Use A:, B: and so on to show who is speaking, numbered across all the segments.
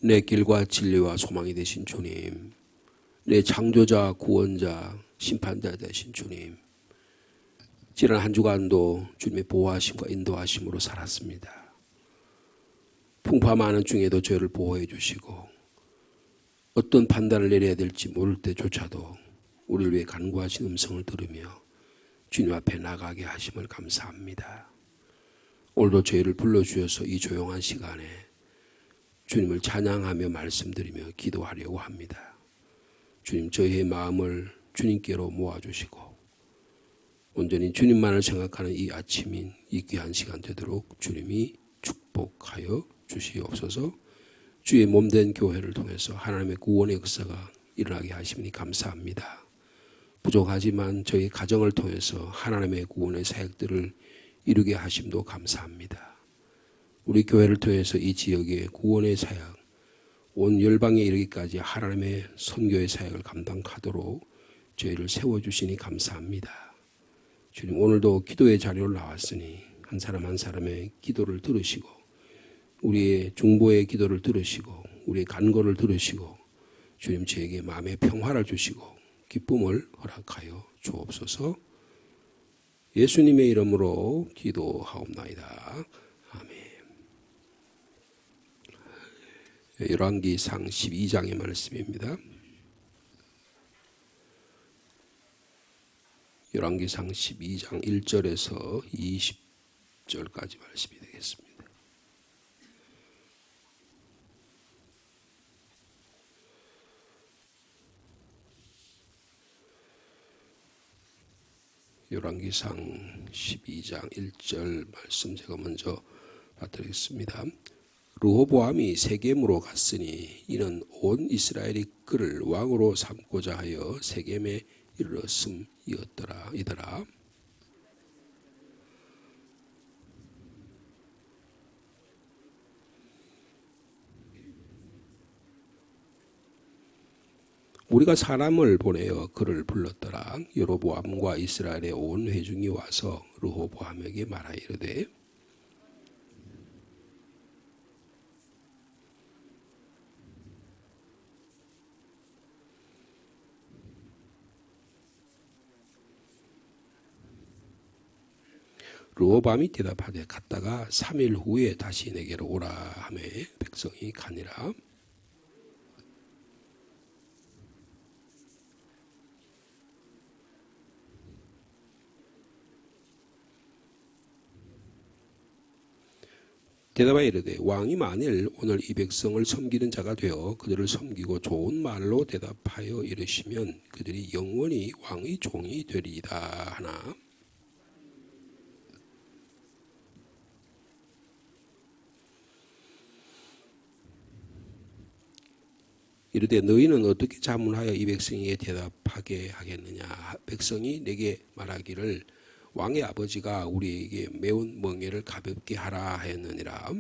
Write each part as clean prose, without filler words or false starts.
A: 내 길과 진리와 소망이 되신 주님, 내 창조자, 구원자, 심판자 되신 주님, 지난 한 주간도 주님의 보호하심과 인도하심으로 살았습니다. 풍파 많은 중에도 저를 보호해 주시고 어떤 판단을 내려야 될지 모를 때조차도 우리를 위해 간구하신 음성을 들으며 주님 앞에 나가게 하심을 감사합니다. 오늘도 저희를 불러주셔서 이 조용한 시간에 주님을 찬양하며 말씀드리며 기도하려고 합니다. 주님, 저희의 마음을 주님께로 모아주시고 온전히 주님만을 생각하는 이 아침인 이 귀한 시간 되도록 주님이 축복하여 주시옵소서. 주의 몸된 교회를 통해서 하나님의 구원의 역사가 일어나게 하시니 감사합니다. 부족하지만 저희 가정을 통해서 하나님의 구원의 사역들을 이루게 하심도 감사합니다. 우리 교회를 통해서 이 지역의 구원의 사역, 온 열방에 이르기까지 하나님의 선교의 사역을 감당하도록 저희를 세워주시니 감사합니다. 주님, 오늘도 기도의 자리로 나왔으니 한 사람 한 사람의 기도를 들으시고 우리의 중보의 기도를 들으시고 우리의 간구를 들으시고 주님, 저에게 마음의 평화를 주시고 기쁨을 허락하여 주옵소서. 예수님의 이름으로 기도하옵나이다. 아멘. 열왕기상 12장의 말씀입니다. 열왕기상 12장 1절에서 20절까지 말씀이 되겠습니다. 열왕기상 12장 1절 말씀 제가 먼저 받드리겠습니다. 르호보암이 세겜으로 갔으니 이는 온 이스라엘이 그를 왕으로 삼고자 하여 세겜에 이르렀음이더라. 우리가 사람을 보내어 그를 불렀더라. 여로보암과 이스라엘의 온 회중이 와서 르호보암에게 말하여 이르되 르호보암이 대답하되 갔다가 3일 후에 다시 내게로 오라 하매 백성이 가니라. 대답하여 이르되 왕이 만일 오늘 이 백성을 섬기는 자가 되어 그들을 섬기고 좋은 말로 대답하여 이르시면 그들이 영원히 왕의 종이 되리이다 하나. 이르되 너희는 어떻게 자문하여 이 백성에게 대답하게 하겠느냐. 백성이 내게 말하기를 왕의 아버지가 우리에게 매운 멍에를 가볍게 하라 하였느니라.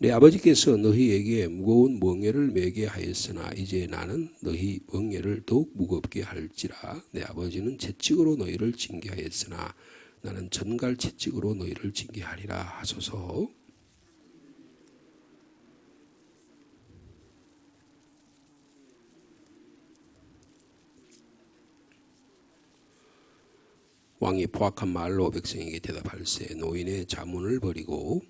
A: 내 아버지께서 너희에게 무거운 멍에를 메게 하였으나 이제 나는 너희 멍에를 더욱 무겁게 할지라. 내 아버지는 채찍으로 너희를 징계하였으나 나는 전갈 채찍으로 너희를 징계하리라 하소서. 왕이 포악한 말로 백성에게 대답할세 노인의 자문을 버리고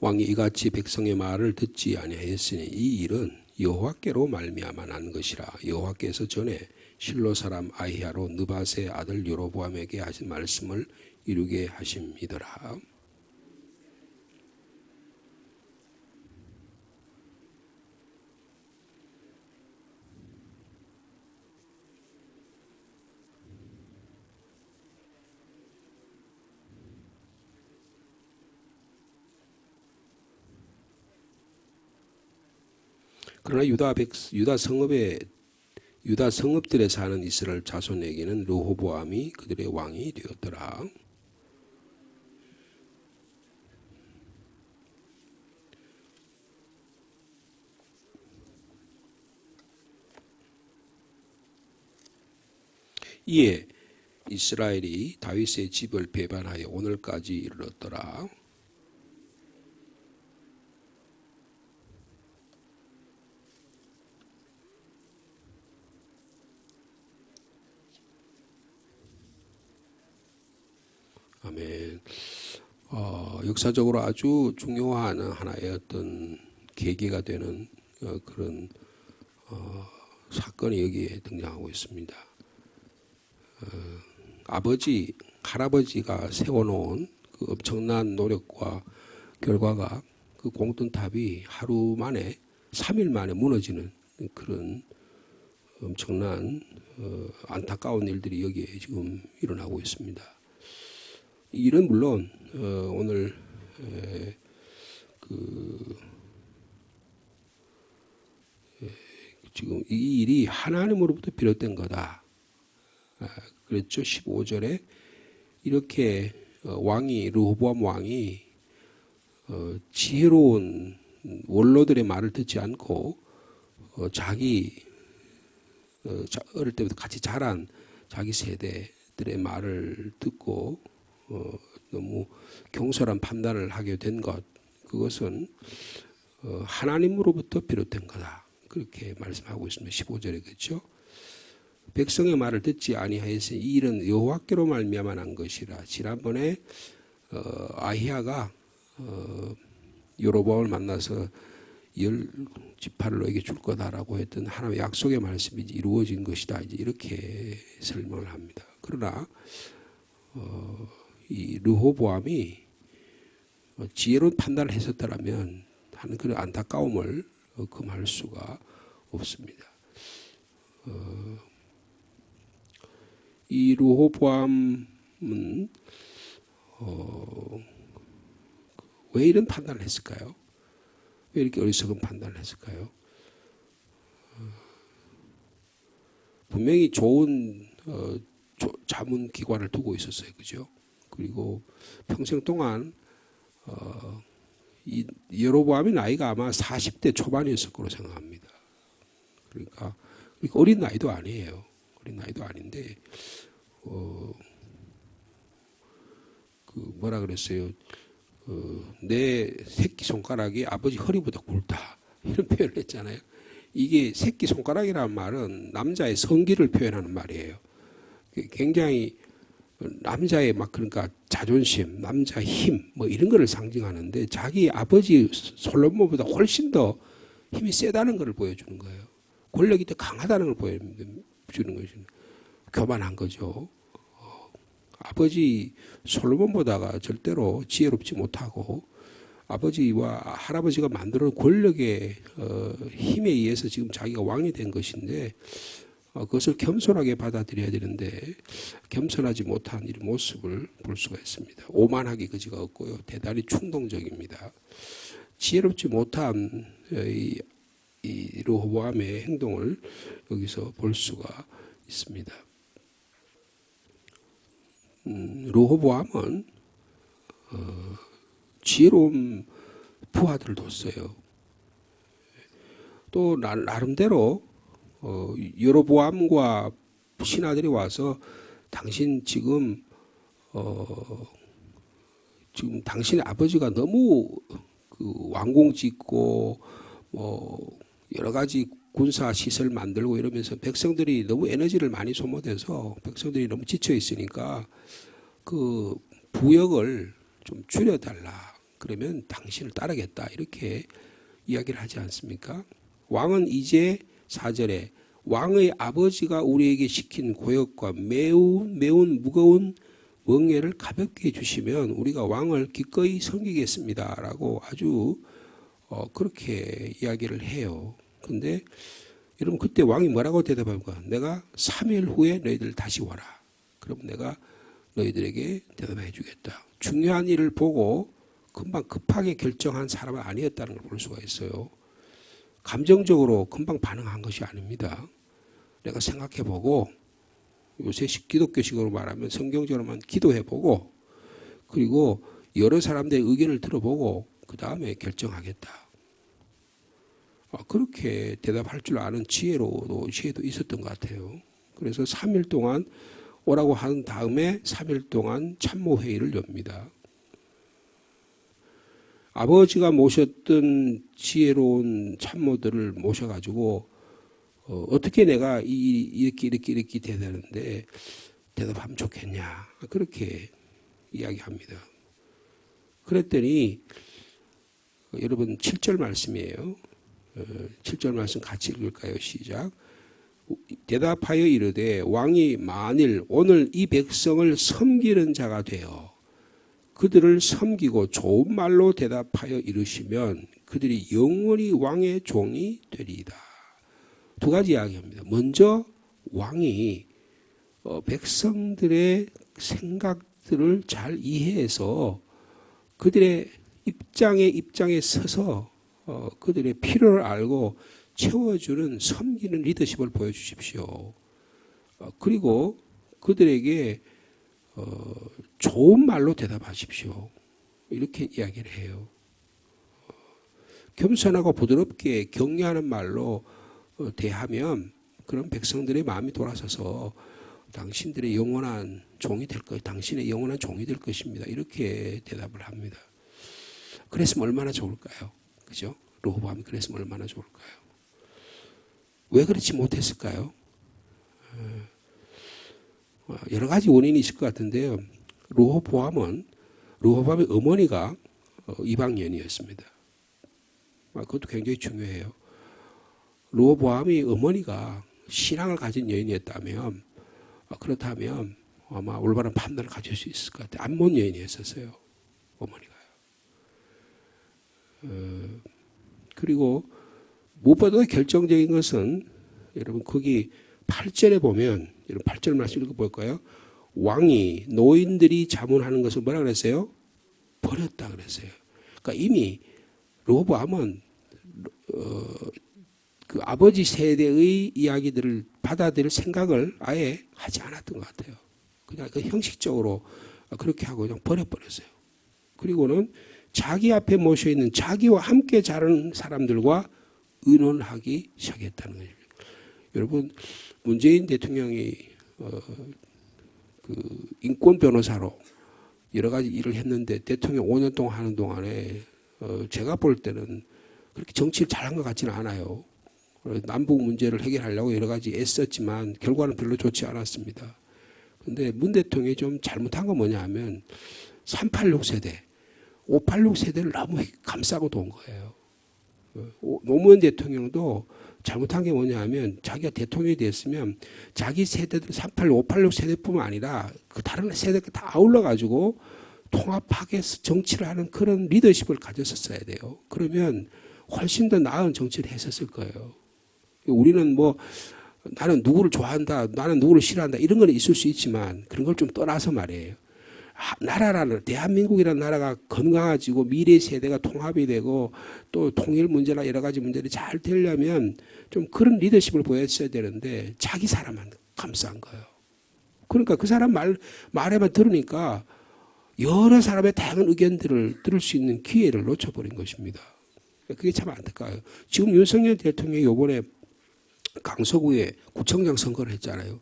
A: 왕이 이같이 백성의 말을 듣지 아니하였으니 이 일은 여호와께로 말미암아 난 것이라. 여호와께서 전에 실로 사람 아히야로 느밧의 아들 여로보암에게 하신 말씀을 이루게 하심이더라. 그러나 유다 성읍들에 사는 이스라엘 자손에게는 르호보암이 그들의 왕이 되었더라. 이에 이스라엘이 다윗의 집을 배반하여 오늘까지 이르렀더라. 아멘. 역사적으로 아주 중요한 하나의 어떤 계기가 되는 그런 사건이 여기에 등장하고 있습니다. 할아버지가 세워놓은 그 엄청난 노력과 결과가 그 공든탑이 하루 만에 3일 만에 무너지는 그런 엄청난 안타까운 일들이 여기에 지금 일어나고 있습니다. 이 일은 물론 오늘 지금 이 일이 하나님으로부터 비롯된 거다. 그랬죠. 15절에 이렇게 르호보암 왕이 지혜로운 원로들의 말을 듣지 않고 자기 어릴 때부터 같이 자란 자기 세대들의 말을 듣고 너무 경솔한 판단을 하게 된 것, 그것은 하나님으로부터 비롯된 거다. 그렇게 말씀하고 있습니다. 15절에 그렇죠. 백성의 말을 듣지 아니하였으니 이 일은 여호와께로 말미암아 난 것이라. 지난번에 아히야가 여로보암을 만나서 10지파를 너에게 줄 거다라고 했던 하나님의 약속의 말씀이 이루어진 것이다. 이제 이렇게 설명을 합니다. 그러나 이 르호보암이 지혜로운 판단을 했었다면 하는 그런 안타까움을 금할 수가 없습니다. 이 르호보암은 왜 이런 판단을 했을까요? 왜 이렇게 어리석은 판단을 했을까요? 분명히 좋은 자문기관을 두고 있었어요. 그죠? 그리고 평생 동안 이 여로보암의 나이가 아마 40대 초반이었을 거로 생각합니다. 그러니까 어린 나이도 아니에요. 어린 나이도 아닌데 뭐라 그랬어요? 내 새끼 손가락이 아버지 허리보다 굵다, 이런 표현을 했잖아요. 이게 새끼 손가락이라는 말은 남자의 성기를 표현하는 말이에요. 굉장히 남자의 그러니까 자존심, 남자 힘 뭐 이런 거를 상징하는데 자기 아버지 솔로몬보다 훨씬 더 힘이 세다는 것을 보여주는 거예요. 권력이 더 강하다는 걸 보여주는 것이 교만한 거죠. 아버지 솔로몬보다가 절대로 지혜롭지 못하고 아버지와 할아버지가 만들어 권력의 힘에 의해서 지금 자기가 왕이 된 것인데 그것을 겸손하게 받아들여야 되는데 겸손하지 못한 이 모습을 볼 수가 있습니다. 오만하기 그지가 없고요. 대단히 충동적입니다. 지혜롭지 못한 이 르호보암의 행동을 여기서 볼 수가 있습니다. 르호보암은 지혜로운 부하들을 뒀어요. 또 나름대로 여로보암과 신하들이 와서 당신 지금 당신의 아버지가 너무 왕궁 짓고 여러 가지 군사 시설 만들고 이러면서 백성들이 너무 에너지를 많이 소모돼서 백성들이 너무 지쳐 있으니까 그 부역을 좀 줄여달라. 그러면 당신을 따르겠다. 이렇게 이야기를 하지 않습니까? 왕은 이제 4절에 왕의 아버지가 우리에게 시킨 고역과 매운 무거운 멍에를 가볍게 해주시면 우리가 왕을 기꺼이 섬기겠습니다. 라고 아주 그렇게 이야기를 해요. 근데 여러분 그때 왕이 뭐라고 대답합니까? 내가 3일 후에 너희들 다시 와라. 그럼 내가 너희들에게 대답해 주겠다. 중요한 일을 보고 금방 급하게 결정한 사람은 아니었다는 걸 볼 수가 있어요. 감정적으로 금방 반응한 것이 아닙니다. 내가 생각해보고 요새 기독교식으로 말하면 성경적으로만 기도해보고 그리고 여러 사람들의 의견을 들어보고 그 다음에 결정하겠다. 그렇게 대답할 줄 아는 지혜도 있었던 것 같아요. 그래서 3일 동안 오라고 한 다음에 3일 동안 참모회의를 엽니다. 아버지가 모셨던 지혜로운 참모들을 모셔가지고 어떻게 내가 이렇게 대답하는데 대답하면 좋겠냐 그렇게 이야기합니다. 그랬더니 여러분 7절 말씀이에요. 7절 말씀 같이 읽을까요? 시작. 대답하여 이르되 왕이 만일 오늘 이 백성을 섬기는 자가 되어 그들을 섬기고 좋은 말로 대답하여 이르시면 그들이 영원히 왕의 종이 되리이다. 두 가지 이야기합니다. 먼저 왕이 백성들의 생각들을 잘 이해해서 그들의 입장에 서서 그들의 필요를 알고 채워주는 섬기는 리더십을 보여주십시오. 그리고 그들에게 좋은 말로 대답하십시오. 이렇게 이야기를 해요. 겸손하고 부드럽게 격려하는 말로 대하면 그런 백성들의 마음이 돌아서서 당신들의 영원한 종이 될 것, 당신의 영원한 종이 될 것입니다. 이렇게 대답을 합니다. 그랬으면 얼마나 좋을까요? 그죠? 르호보암이 그랬으면 얼마나 좋을까요? 왜 그렇지 못했을까요? 여러 가지 원인이 있을 것 같은데요. 르호보암의 어머니가 이방인이었습니다. 그것도 굉장히 중요해요. 르호보암의 어머니가 신앙을 가진 여인이었다면 그렇다면 아마 올바른 판단을 가질 수 있을 것 같아요. 암몬 여인이었어요. 어머니가요. 그리고 무엇보다 결정적인 것은 여러분 거기 8절에 보면 여러분 8절 말씀 읽어볼까요? 왕이 노인들이 자문하는 것을 뭐라 그랬어요? 버렸다 그랬어요. 그러니까 이미 르호보암은 그 아버지 세대의 이야기들을 받아들일 생각을 아예 하지 않았던 것 같아요. 그냥 그 형식적으로 그렇게 하고 그냥 버려버렸어요. 그리고는 자기 앞에 모셔있는 자기와 함께 자라는 사람들과 의논하기 시작했다는 거예요. 여러분 문재인 대통령이 그 인권 변호사로 여러 가지 일을 했는데 대통령 5년 동안 하는 동안에 제가 볼 때는 그렇게 정치를 잘한 것 같지는 않아요. 남북 문제를 해결하려고 여러 가지 애썼지만 결과는 별로 좋지 않았습니다. 그런데 문 대통령이 좀 잘못한 건 뭐냐 하면 386 세대, 586 세대를 너무 감싸고 돈 거예요. 노무현 대통령도 잘못한 게 뭐냐 하면 자기가 대통령이 됐으면 자기 세대들 386, 586 세대뿐만 아니라 그 다른 세대가 다 아울러 가지고 통합하게해서 정치를 하는 그런 리더십을 가졌었어야 돼요. 그러면 훨씬 더 나은 정치를 했었을 거예요. 우리는 뭐 나는 누구를 좋아한다, 나는 누구를 싫어한다 이런 건 있을 수 있지만 그런 걸 좀 떠나서 말이에요. 나라라는 대한민국이라는 나라가 건강해지고 미래 세대가 통합이 되고 또 통일 문제나 여러 가지 문제들이 잘 되려면 좀 그런 리더십을 보였어야 되는데 자기 사람만 감싸는 거예요. 그러니까 그 사람 말에만 들으니까 여러 사람의 다양한 의견들을 들을 수 있는 기회를 놓쳐버린 것입니다. 그게 참 안타까워요. 지금 윤석열 대통령이 이번에 강서구에 구청장 선거를 했잖아요.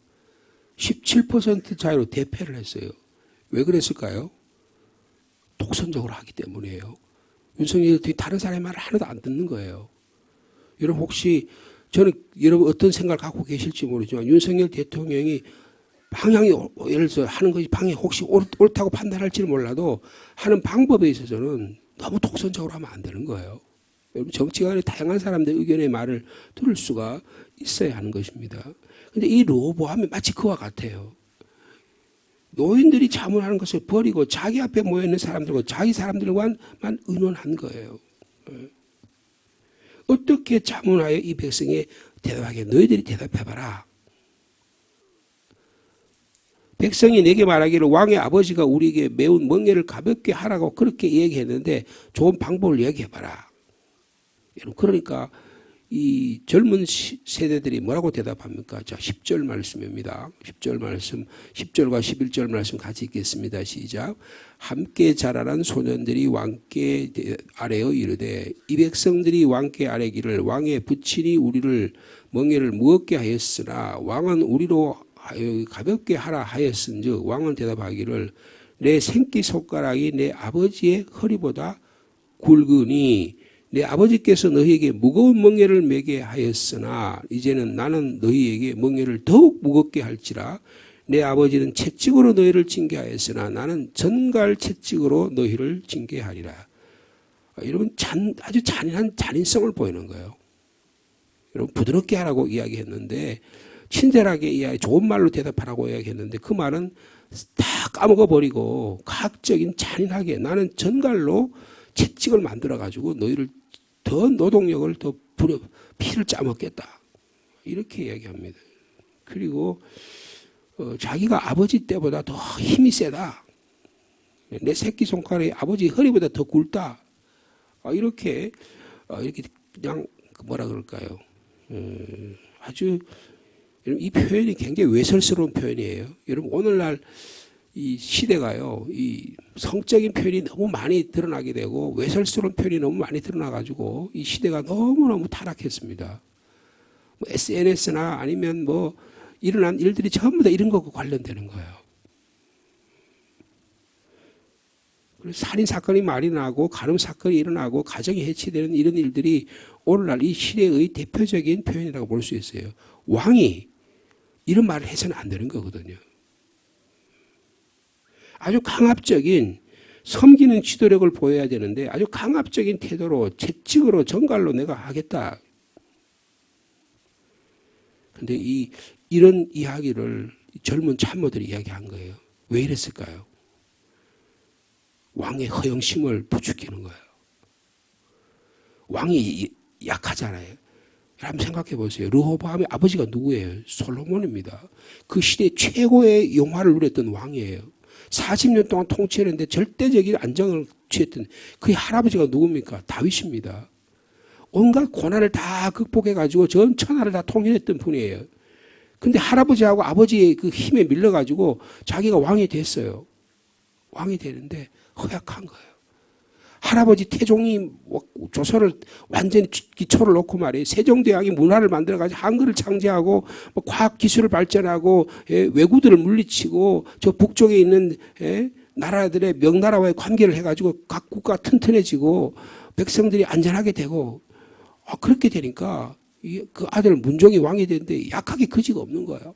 A: 17% 차이로 대패를 했어요. 왜 그랬을까요? 독선적으로 하기 때문이에요. 윤석열 대통령이 다른 사람의 말을 하나도 안 듣는 거예요. 여러분 혹시 저는 여러분 어떤 생각을 갖고 계실지 모르지만 윤석열 대통령이 방향이 예를 들어서 하는 것이 방향이 혹시 옳다고 판단할지는 몰라도 하는 방법에 있어서는 너무 독선적으로 하면 안 되는 거예요. 여러분 정치관의 다양한 사람들의 의견의 말을 들을 수가 있어야 하는 것입니다. 그런데 이 르호보암이 마치 그와 같아요. 노인들이 자문하는 것을 버리고 자기 앞에 모여있는 사람들과 자기 사람들과만 의논한 거예요. 어떻게 자문하여 이 백성에 대답하게 너희들이 대답해봐라. 백성이 내게 말하기를 왕의 아버지가 우리에게 매운 멍에를 가볍게 하라고 그렇게 얘기했는데 좋은 방법을 얘기해봐라. 여러분 그러니까 이 젊은 세대들이 뭐라고 대답합니까? 자, 10절 말씀입니다. 10절 말씀, 10절과 11절 말씀 같이 읽겠습니다. 시작. 함께 자라난 소년들이 왕께 아래어 이르되 이 백성들이 왕께 아뢰기를 왕의 부친이 우리를 멍에를 무겁게 하였으나 왕은 우리로 가볍게 하라 하였은즉 왕은 대답하기를 내 생기손가락이 내 아버지의 허리보다 굵으니 내 아버지께서 너희에게 무거운 멍에를 매게 하였으나 이제는 나는 너희에게 멍에를 더욱 무겁게 할지라 내 아버지는 채찍으로 너희를 징계하였으나 나는 전갈 채찍으로 너희를 징계하리라. 여러분 아주 잔인한 잔인성을 보이는 거예요. 여러분 부드럽게 하라고 이야기했는데 친절하게 좋은 말로 대답하라고 이야기했는데 그 말은 다 까먹어버리고 가학적인 잔인하게 나는 전갈로 채찍을 만들어가지고 너희를 더 노동력을 더 피를 짜먹겠다. 이렇게 이야기합니다. 그리고 자기가 아버지 때보다 더 힘이 세다. 내 새끼손가락이 아버지 허리보다 더 굵다. 이렇게 그냥 뭐라 그럴까요? 아주 이 표현이 굉장히 외설스러운 표현이에요. 여러분 오늘날 이 시대가요, 이 성적인 표현이 너무 많이 드러나게 되고 외설스러운 표현이 너무 많이 드러나가지고 이 시대가 너무너무 타락했습니다. 뭐 SNS나 아니면 뭐 일어난 일들이 전부 다 이런 것과 관련되는 거예요. 그래서 살인 사건이 많이 나고 간음 사건이 일어나고 가정이 해치되는 이런 일들이 오늘날 이 시대의 대표적인 표현이라고 볼 수 있어요. 왕이 이런 말을 해서는 안 되는 거거든요. 아주 강압적인 섬기는 지도력을 보여야 되는데 아주 강압적인 태도로 채찍으로 전갈로 내가 하겠다. 그런데 이런 이야기를 젊은 참모들이 이야기한 거예요. 왜 이랬을까요? 왕의 허영심을 부추기는 거예요. 왕이 약하잖아요. 한번 생각해 보세요. 르호보암의 아버지가 누구예요? 솔로몬입니다. 그 시대 최고의 영화를 누렸던 왕이에요. 40년 동안 통치했는데 절대적인 안정을 취했던 그의 할아버지가 누굽니까? 다윗입니다. 온갖 고난을 다 극복해가지고 전 천하를 다 통일했던 분이에요. 근데 할아버지하고 아버지의 그 힘에 밀려가지고 자기가 왕이 됐어요. 왕이 되는데 허약한 거예요. 할아버지 태종이 조선을 완전히 기초를 놓고 말이에요. 세종대왕이 문화를 만들어가지고 한글을 창제하고 과학기술을 발전하고 왜구들을 물리치고 저 북쪽에 있는 나라들의 명나라와의 관계를 해가지고 각 국가가 튼튼해지고 백성들이 안전하게 되고 그렇게 되니까 그 아들 문종이 왕이 되는데 약하게 거지가 없는 거예요.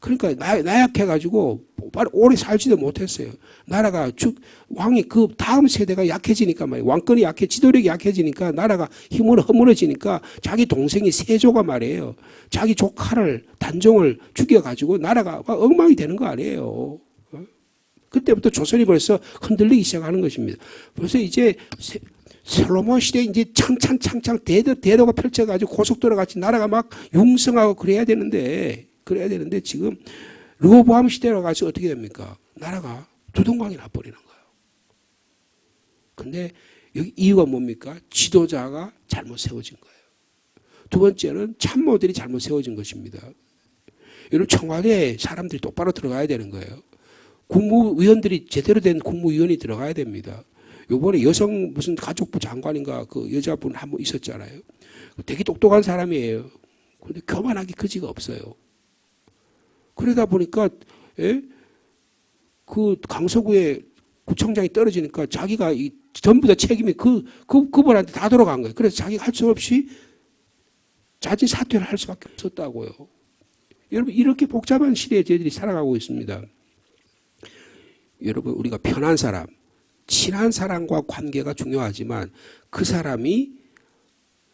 A: 그러니까 나약해가지고 오래 살지도 못했어요. 나라가 왕이 그 다음 세대가 약해지니까 말이에요. 왕권이 지도력이 약해지니까 나라가 힘으로 허물어지니까 자기 동생이 세조가 말이에요. 자기 조카를 단종을 죽여가지고 나라가 엉망이 되는 거 아니에요. 그때부터 조선이 벌써 흔들리기 시작하는 것입니다. 벌써 이제 솔로몬 시대 이제 창창 대도가 펼쳐가지고 고속도로 같이 나라가 막 융성하고 그래야 되는데 지금 르호보암 시대로 가서 어떻게 됩니까? 나라가 두동강이 나버리는 거예요. 근데 여기 이유가 뭡니까? 지도자가 잘못 세워진 거예요. 두 번째는 참모들이 잘못 세워진 것입니다. 여러분 청와대에 사람들이 똑바로 들어가야 되는 거예요. 국무위원들이 제대로 된 국무위원이 들어가야 됩니다. 요번에 여성 무슨 가족부 장관인가 그 여자분 한 분 있었잖아요. 되게 똑똑한 사람이에요. 그런데 교만하게 거지가 없어요. 그러다 보니까 그 강서구의 구청장이 떨어지니까 자기가 전부 다 책임이 그분한테 다 돌아간 거예요. 그래서 자기가 할 수 없이 자진 사퇴를 할 수밖에 없었다고요. 여러분 이렇게 복잡한 시대에 저희들이 살아가고 있습니다. 여러분 우리가 편한 사람, 친한 사람과 관계가 중요하지만 그 사람이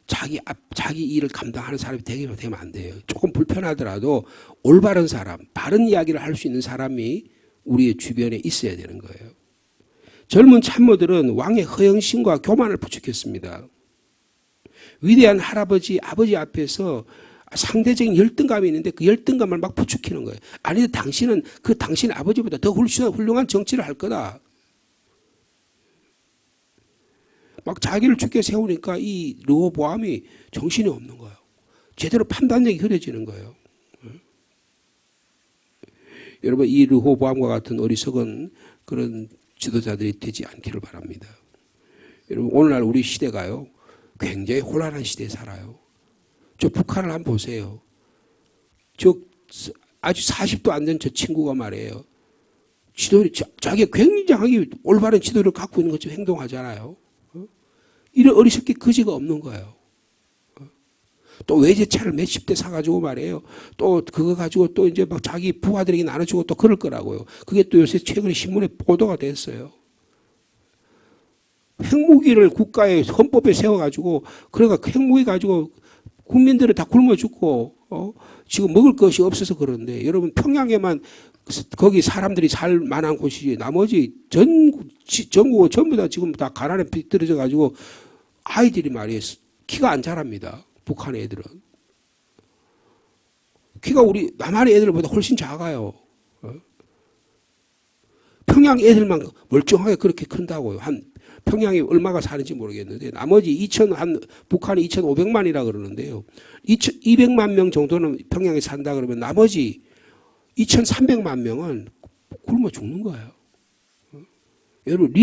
A: 자기 일을 감당하는 사람이 되면 안 돼요. 조금 불편하더라도 올바른 사람, 바른 이야기를 할 수 있는 사람이 우리의 주변에 있어야 되는 거예요. 젊은 참모들은 왕의 허영심과 교만을 부추겼습니다. 위대한 할아버지, 아버지 앞에서 상대적인 열등감이 있는데 그 열등감을 막 부추기는 거예요. 아니, 당신은 당신 아버지보다 더 훌륭한 정치를 할 거다. 막 자기를 죽게 세우니까 이 르호보암이 정신이 없는 거예요. 제대로 판단력이 흐려지는 거예요. 여러분, 이 르호보암과 같은 어리석은 그런 지도자들이 되지 않기를 바랍니다. 여러분, 오늘날 우리 시대가요, 굉장히 혼란한 시대에 살아요. 저 북한을 한번 보세요. 저 아주 40도 안 된 저 친구가 말이에요. 자기가 굉장하게 올바른 지도를 갖고 있는 것처럼 행동하잖아요. 이런 어리석게 거지가 없는 거예요. 또 외제차를 몇십 대 사가지고 말이에요. 또 그거 가지고 또 이제 막 자기 부하들에게 나눠주고 또 그럴 거라고요. 그게 또 요새 최근에 신문에 보도가 됐어요. 핵무기를 국가의 헌법에 세워가지고 그러니까 핵무기 가지고 국민들을 다 굶어 죽고 지금 먹을 것이 없어서 그런데 여러분 평양에만 거기 사람들이 살 만한 곳이지 나머지 전국은 전부 다 지금 다 가난에 비틀어져 가지고 아이들이 말이에요. 키가 안 자랍니다. 북한 애들은. 키가 우리 남한의 애들보다 훨씬 작아요. 평양 애들만 멀쩡하게 그렇게 큰다고요. 평양이 얼마가 사는지 모르겠는데 나머지 북한이 2,500만이라 그러는데요. 200만 명 정도는 평양에 산다 그러면 나머지 2,300만 명은 굶어 죽는 거예요. 여러분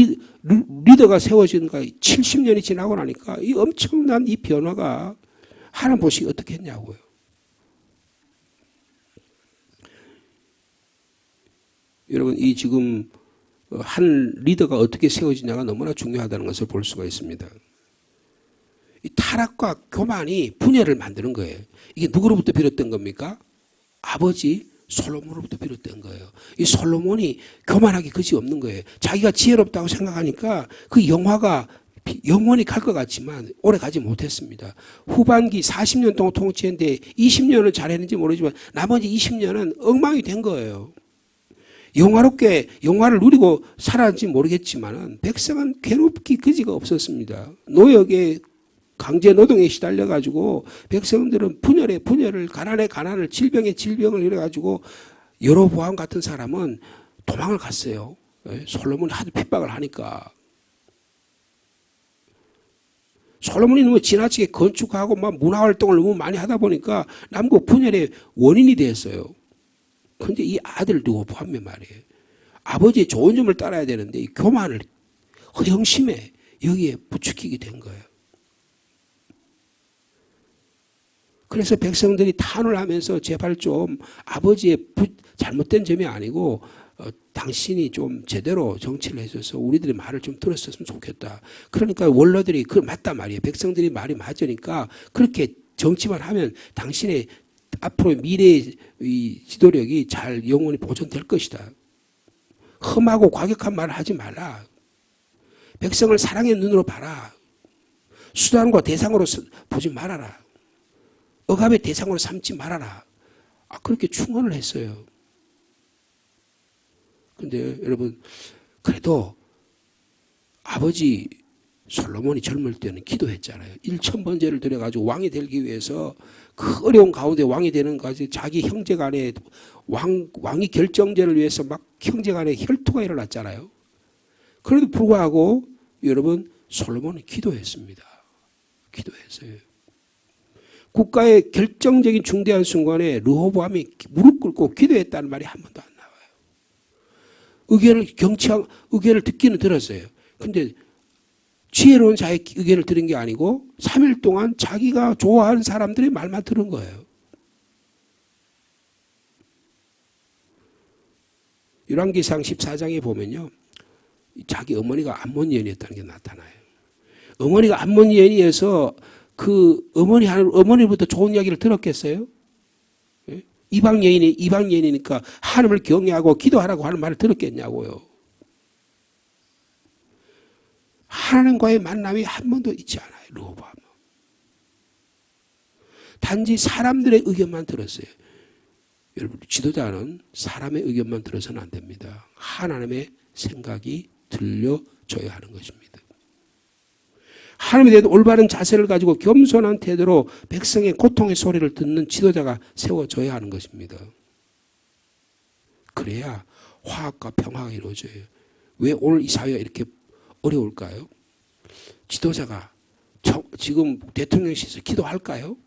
A: 리더가 세워지니까 70년이 지나고 나니까 이 엄청난 이 변화가 하나님 보시기 어떻게 했냐고요. 여러분 이 지금 한 리더가 어떻게 세워지냐가 너무나 중요하다는 것을 볼 수가 있습니다. 이 타락과 교만이 분열을 만드는 거예요. 이게 누구로부터 비롯된 겁니까? 아버지 솔로몬으로부터 비롯된 거예요. 이 솔로몬이 교만하게 그지 없는 거예요. 자기가 지혜롭다고 생각하니까 그 영화가 영원히 갈 것 같지만 오래 가지 못했습니다. 후반기 40년 동안 통치했는데 20년을 잘했는지 모르지만 나머지 20년은 엉망이 된 거예요. 영화롭게 영화를 누리고 살았는지 모르겠지만 백성은 괴롭기 그지가 없었습니다. 노역에 강제 노동에 시달려가지고 백성들은 분열을 가난에 가난을 질병에 질병을 이래가지고 여로보암 같은 사람은 도망을 갔어요. 솔로몬이 하도 핍박을 하니까. 솔로몬이 너무 지나치게 건축하고 막 문화활동을 너무 많이 하다 보니까 남북 분열의 원인이 됐어요. 그런데 이 아들 르호보암이 말이에요. 아버지의 좋은 점을 따라야 되는데 이 교만을 허영심에 여기에 부추기게 된 거예요. 그래서 백성들이 탄원을 하면서 제발 좀 아버지의 잘못된 점이 아니고 당신이 좀 제대로 정치를 해줘서 우리들의 말을 좀 들었으면 좋겠다. 그러니까 원로들이 맞단 말이에요. 백성들이 말이 맞으니까 그렇게 정치만 하면 당신의 앞으로 미래의 이 지도력이 잘 영원히 보존될 것이다. 험하고 과격한 말을 하지 말라. 백성을 사랑의 눈으로 봐라. 수단과 대상으로 보지 말아라. 억압의 대상으로 삼지 말아라. 그렇게 충언을 했어요. 근데 여러분 그래도 아버지 솔로몬이 젊을 때는 기도했잖아요. 1,000번제를 드려가지고 왕이 되기 위해서 그 어려운 가운데 왕이 되는 까지 자기 형제 간에 왕이 결정제를 위해서 막 형제 간에 혈투가 일어났잖아요. 그래도 불구하고 여러분 솔로몬은 기도했습니다. 기도했어요. 국가의 결정적인 중대한 순간에 르호보암이 무릎 꿇고 기도했다는 말이 한 번도 안 나와요. 의견을 듣기는 들었어요. 근데 지혜로운 자의 의견을 들은 게 아니고 3일 동안 자기가 좋아하는 사람들의 말만 들은 거예요. 열왕기상 14장에 보면요. 자기 어머니가 암몬 여인이었다는 게 나타나요. 어머니가 암몬 여인이어서 그 어머니부터 좋은 이야기를 들었겠어요? 이방 여인이니까 하나님을 경외하고 기도하라고 하는 말을 들었겠냐고요. 하나님과의 만남이 한 번도 있지 않아요. 르호보암은. 단지 사람들의 의견만 들었어요. 여러분 지도자는 사람의 의견만 들어서는 안 됩니다. 하나님의 생각이 들려줘야 하는 것입니다. 하나님에 대한 올바른 자세를 가지고 겸손한 태도로 백성의 고통의 소리를 듣는 지도자가 세워져야 하는 것입니다. 그래야 화합과 평화가 이루어져요. 왜 오늘 이 사회가 이렇게 어려울까요? 지도자가 지금 대통령실에서 기도할까요?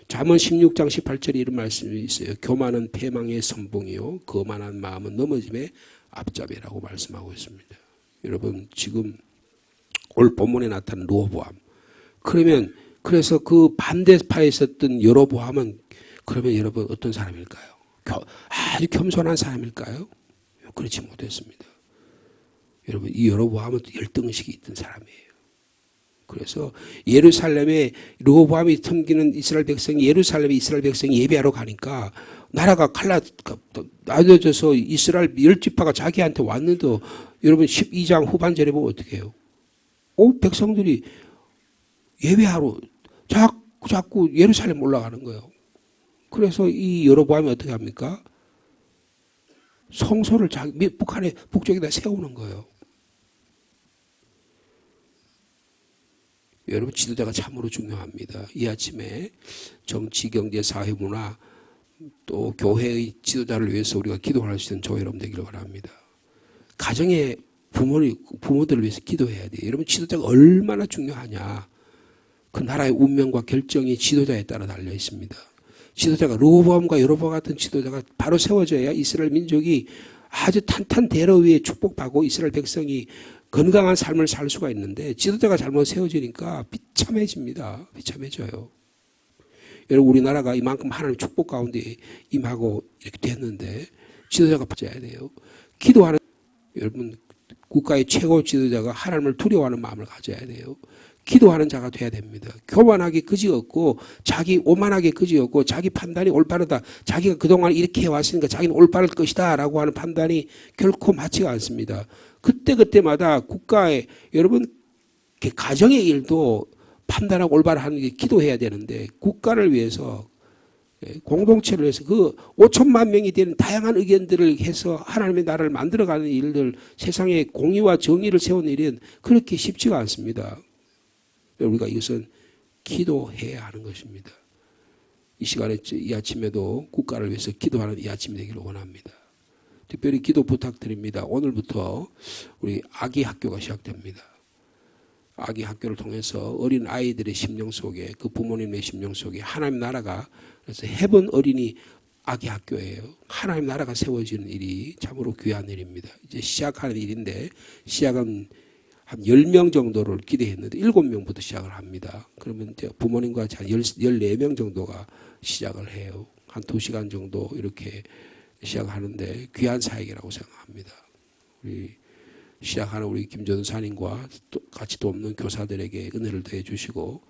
A: 잠언 16장 18절에 이런 말씀이 있어요. 교만은 패망의 선봉이요 거만한 마음은 넘어짐의 앞잡이라고 말씀하고 있습니다. 여러분 지금 오늘 본문에 나타난 르호보암, 그래서 그 반대파에 있었던 여로보암은 그러면 여러분 어떤 사람일까요? 아주 겸손한 사람일까요? 그렇지 못했습니다. 여러분 이 여로보암은 열등의식이 있던 사람이에요. 그래서 예루살렘에 르호보암이 섬기는 이스라엘 백성이 예루살렘에 이스라엘 백성이 예배하러 가니까 나라가 나눠져서 이스라엘 10지파가 자기한테 왔는데 여러분 12장 후반절에 보면 어떻게 해요? 백성들이 예배하러 자꾸 예루살렘 올라가는 거예요. 그래서 이 여로보암이 어떻게 합니까? 성소를 북한의 북쪽에다 세우는 거예요. 여러분 지도자가 참으로 중요합니다. 이 아침에 정치, 경제, 사회, 문화 또 교회의 지도자를 위해서 우리가 기도할 수 있는 저와 여러분 되기를 바랍니다. 가정의 부모들을 위해서 기도해야 돼요. 여러분 지도자가 얼마나 중요하냐. 그 나라의 운명과 결정이 지도자에 따라 달려 있습니다. 지도자가 르호보암과 여로보암 같은 지도자가 바로 세워져야 이스라엘 민족이 아주 탄탄대로 위에 축복받고 이스라엘 백성이 건강한 삶을 살 수가 있는데 지도자가 잘못 세워지니까 비참해집니다. 비참해져요. 여러분 우리나라가 이만큼 하나님 축복 가운데 임하고 이렇게 됐는데 지도자가 빠져야 돼요. 기도하는 여러분 국가의 최고 지도자가 하나님을 두려워하는 마음을 가져야 돼요. 기도하는 자가 돼야 됩니다. 교만하게 그지없고 오만하게 그지없고 자기 판단이 올바르다. 자기가 그동안 이렇게 해왔으니까 자기는 올바를 것이다 라고 하는 판단이 결코 맞지가 않습니다. 그때마다 국가의 여러분 가정의 일도 판단하고 올바르하는 게 기도해야 되는데 국가를 위해서 공동체를 위해서 그 5천만 명이 되는 다양한 의견들을 해서 하나님의 나라를 만들어가는 일들 세상에 공의와 정의를 세우는 일은 그렇게 쉽지가 않습니다. 우리가 이것은 기도해야 하는 것입니다. 이 시간에 이 아침에도 국가를 위해서 기도하는 이 아침이 되기를 원합니다. 특별히 기도 부탁드립니다. 오늘부터 우리 아기 학교가 시작됩니다. 아기 학교를 통해서 어린 아이들의 심령 속에 그 부모님의 심령 속에 하나님 나라가 그래서 해본 어린이 아기 학교예요. 하나님 나라가 세워지는 일이 참으로 귀한 일입니다. 이제 시작하는 일인데 시작은 한 10명 정도를 기대했는데 7명부터 시작을 합니다. 그러면 이제 부모님과 한 14명 정도가 시작을 해요. 한 2시간 정도 이렇게 시작하는데 귀한 사역이라고 생각합니다. 우리 시작하는 우리 김전사님과 같이 돕는 교사들에게 은혜를 더해 주시고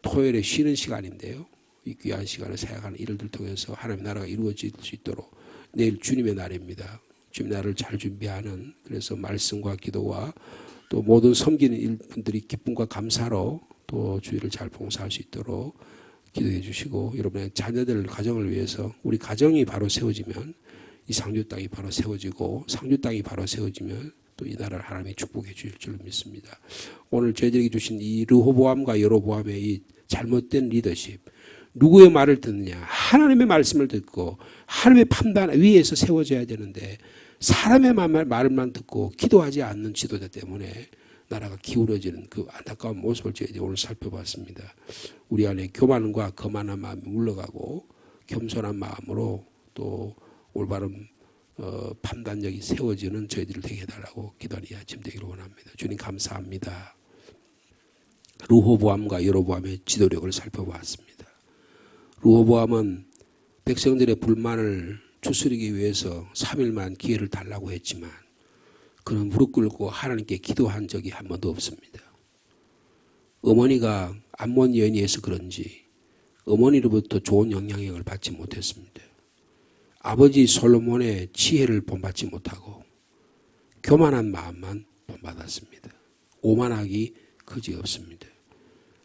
A: 토요일에 쉬는 시간인데요. 이 귀한 시간을 사역하는 일들 통해서 하나님의 나라가 이루어질 수 있도록 내일 주님의 날입니다. 주님의 날을 잘 준비하는 그래서 말씀과 기도와 또 모든 섬기는 일분들이 기쁨과 감사로 또 주일을 잘 봉사할 수 있도록 기도해 주시고 여러분의 자녀들 가정을 위해서 우리 가정이 바로 세워지면 이 상주 땅이 바로 세워지고 상주 땅이 바로 세워지면 또 이 나라를 하나님이 축복해 주실 줄 믿습니다. 오늘 저희들에게 주신 이 르호보암과 여로보암의 이 잘못된 리더십 누구의 말을 듣느냐 하나님의 말씀을 듣고 하나님의 판단 위에서 세워져야 되는데 사람의 말만 듣고 기도하지 않는 지도자 때문에 나라가 기울어지는 그 안타까운 모습을 저희들이 오늘 살펴봤습니다. 우리 안에 교만과 거만한 마음이 물러가고 겸손한 마음으로 또 올바른 판단력이 세워지는 저희들을 되게 해달라고 기도하는 이 아침 되기를 원합니다. 주님 감사합니다. 르호보암과 여로보암의 지도력을 살펴보았습니다. 르호보암은 백성들의 불만을 추스리기 위해서 3일만 기회를 달라고 했지만 그는 무릎 꿇고 하나님께 기도한 적이 한 번도 없습니다. 어머니가 암몬 여인이어서 그런지 어머니로부터 좋은 영향력을 받지 못했습니다. 아버지 솔로몬의 지혜를 본받지 못하고 교만한 마음만 본받았습니다. 오만하기 그지없습니다.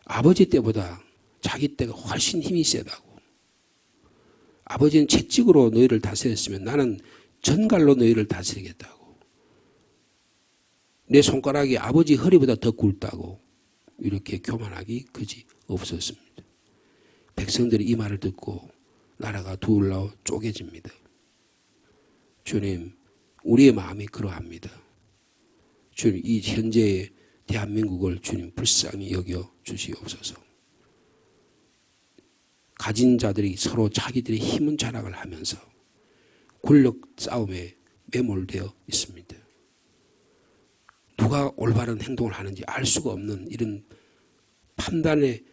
A: 아버지 때보다 자기 때가 훨씬 힘이 세다고. 아버지는 채찍으로 너희를 다스렸으면 나는 전갈로 너희를 다스리겠다고. 내 손가락이 아버지 허리보다 더 굵다고. 이렇게 교만하기 그지 없었습니다. 백성들이 이 말을 듣고 나라가 둘러 쪼개집니다. 주님, 우리의 마음이 그러합니다. 주님, 이 현재의 대한민국을 주님 불쌍히 여겨 주시옵소서. 가진 자들이 서로 자기들의 힘은 자랑을 하면서 권력 싸움에 매몰되어 있습니다. 누가 올바른 행동을 하는지 알 수가 없는 이런 판단의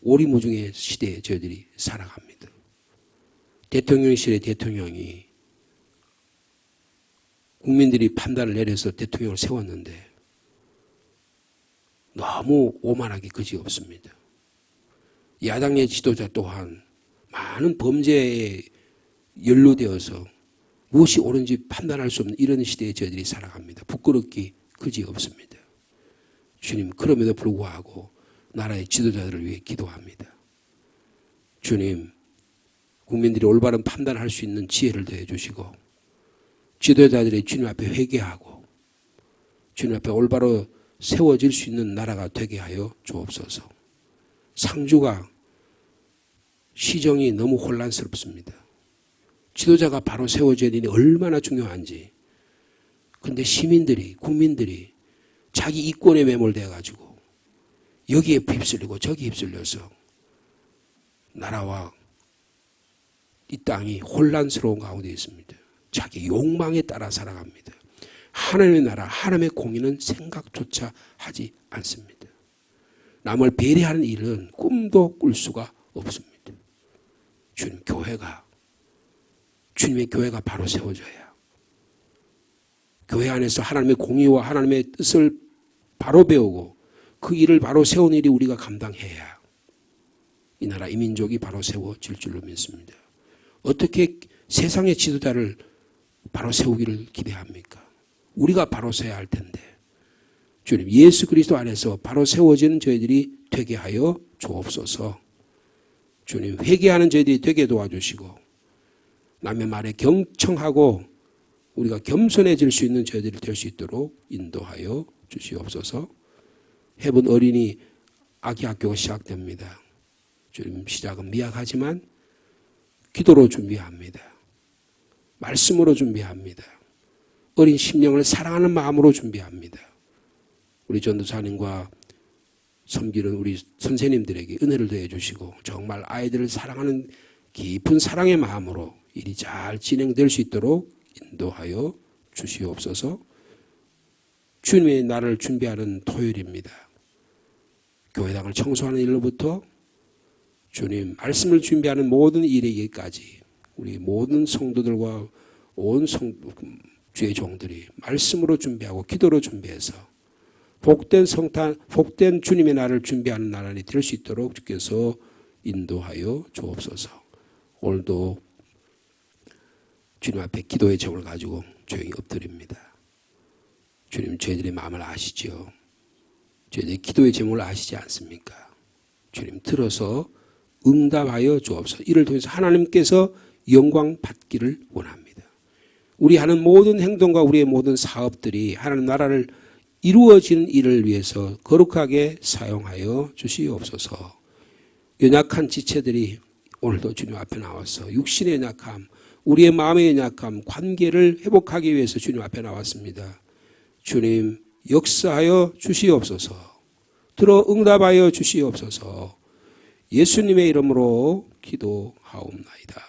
A: 오리무중의 시대에 저희들이 살아갑니다. 대통령실의 대통령이 국민들이 판단을 내려서 대통령을 세웠는데 너무 오만하기 그지없습니다. 야당의 지도자 또한 많은 범죄에 연루되어서 무엇이 옳은지 판단할 수 없는 이런 시대에 저희들이 살아갑니다. 부끄럽기 그지없습니다. 주님, 그럼에도 불구하고 나라의 지도자들을 위해 기도합니다. 주님, 국민들이 올바른 판단을 할 수 있는 지혜를 더해 주시고 지도자들이 주님 앞에 회개하고 주님 앞에 올바로 세워질 수 있는 나라가 되게 하여 주옵소서. 상주가 시정이 너무 혼란스럽습니다. 지도자가 바로 세워져야 되니 얼마나 중요한지. 그런데 시민들이, 국민들이 자기 이권에 매몰되어 가지고 여기에 휩쓸리고 저기 휩쓸려서 나라와 이 땅이 혼란스러운 가운데 있습니다. 자기 욕망에 따라 살아갑니다. 하나님의 나라, 하나님의 공의는 생각조차 하지 않습니다. 남을 배려하는 일은 꿈도 꿀 수가 없습니다. 주님, 주님의 교회가 바로 세워져야 교회 안에서 하나님의 공의와 하나님의 뜻을 바로 배우고 그 일을 바로 세운 일이 우리가 감당해야 이 나라, 이 민족이 바로 세워질 줄로 믿습니다. 어떻게 세상의 지도자를 바로 세우기를 기대합니까? 우리가 바로 서야 할 텐데 주님, 예수 그리스도 안에서 바로 세워지는 저희들이 되게 하여 주옵소서. 주님, 회개하는 저희들이 되게 도와주시고 남의 말에 경청하고 우리가 겸손해질 수 있는 저희들이 될 수 있도록 인도하여 주시옵소서. 해본 어린이 아기 학교가 시작됩니다. 주님, 시작은 미약하지만 기도로 준비합니다. 말씀으로 준비합니다. 어린 심령을 사랑하는 마음으로 준비합니다. 우리 전도사님과 섬기는 우리 선생님들에게 은혜를 더해 주시고 정말 아이들을 사랑하는 깊은 사랑의 마음으로 일이 잘 진행될 수 있도록 인도하여 주시옵소서. 주님의 날을 준비하는 토요일입니다. 교회당을 청소하는 일로부터 주님 말씀을 준비하는 모든 일에게까지 우리 모든 성도들과 온 주의 종들이 말씀으로 준비하고 기도로 준비해서 복된 성탄, 복된 주님의 날을 준비하는 나날이 될 수 있도록 주께서 인도하여 주옵소서. 오늘도 주님 앞에 기도의 정을 가지고 조용히 엎드립니다. 주님, 저희들의 마음을 아시죠? 저희들의 기도의 제목을 아시지 않습니까? 주님, 들어서 응답하여 주옵소서. 이를 통해서 하나님께서 영광 받기를 원합니다. 우리 하는 모든 행동과 우리의 모든 사업들이 하나님 나라를 이루어지는 일을 위해서 거룩하게 사용하여 주시옵소서. 연약한 지체들이 오늘도 주님 앞에 나와서 육신의 연약함, 우리의 마음의 연약함, 관계를 회복하기 위해서 주님 앞에 나왔습니다. 주님, 역사하여 주시옵소서. 들어 응답하여 주시옵소서. 예수님의 이름으로 기도하옵나이다.